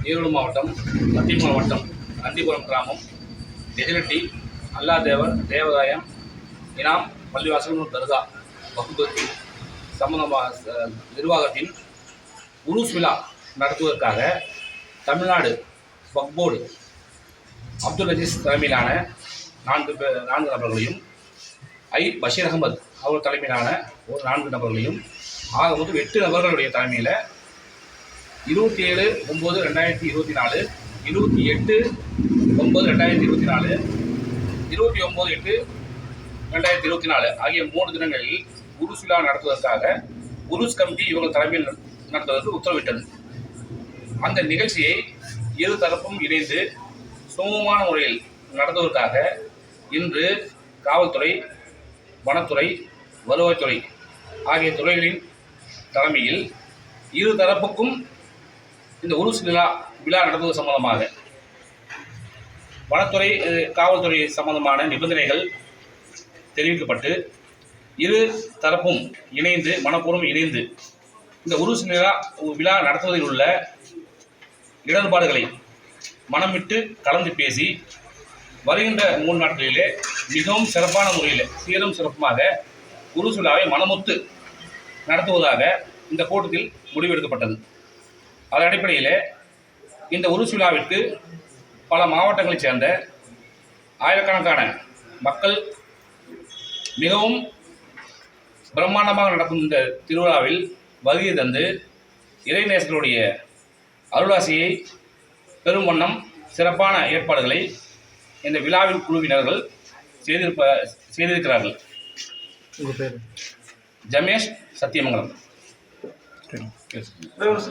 ஈரோடு மாவட்டம் மத்தியமங்கலம் வட்டம் நந்திபுரம் கிராமம் எதிரெட்டி அல்லா தேவர் தேவதாயம் இனாம் பள்ளிவாசல் தர்கா வகுப்பு சம்பந்தமாக நிர்வாகத்தின் உருஸ் விழா நடத்துவதற்காக தமிழ்நாடு வக்ஃப் போர்டு அப்துல் அஜீஸ் தலைமையிலான நான்கு நபர்களையும் பஷீர் அகமது அவர் தலைமையிலான ஒரு 4 நபர்களையும் ஆக மொத்தம் 8 நபர்களுடைய தலைமையில் 27/9/2024, 28/9/2024, 29/8/2024 ஆகிய 3 தினங்களில் உருஸ் விழா நடத்துவதற்காக உருஸ் கமிட்டி இவர்கள் தலைமையில் நடத்துவதற்கு உத்தரவிட்டது. அந்த நிகழ்ச்சியை இரு தரப்பும் இணைந்து சுமூகமான முறையில் நடத்துவதற்காக இன்று காவல்துறை, வனத்துறை, வருவாய்த்துறை ஆகிய துறைகளின் தலைமையில் இரு தரப்புக்கும் இந்த உருஸ் விழா நடத்துவது சம்பந்தமாக வனத்துறை, காவல்துறை சம்பந்தமான நிபந்தனைகள் தெரிவிக்கப்பட்டு இரு தரப்பும் இணைந்து மனப்பூர்வம் இணைந்து இந்த உருஸ் விழா நடத்துவதில் உள்ள இடர்பாடுகளை மனமிட்டு கலந்து பேசி வருகின்ற 3 நாட்களிலே மிகவும் சிறப்பான முறையில் சீரும் சிறப்புமாக உருஸ் விழாவை மனமுத்து நடத்துவதாக இந்த கூட்டத்தில் முடிவெடுக்கப்பட்டது. அதன் அடிப்படையில் இந்த உருஸ் விழாவிற்கு பல மாவட்டங்களைச் சேர்ந்த ஆயிரக்கணக்கான மக்கள் மிகவும் பிரம்மாண்டமாக நடக்கும் இந்த திருவிழாவில் வருகை தந்து இறைநேசர்களுடைய அருளாசியை பெரும் வண்ணம் சிறப்பான ஏற்பாடுகளை இந்த விழாவின் குழுவினர்கள் செய்திருக்கிறார்கள். உங்கள் பேர்? ஜமேஷ், சத்தியமங்கலம். தலைவர்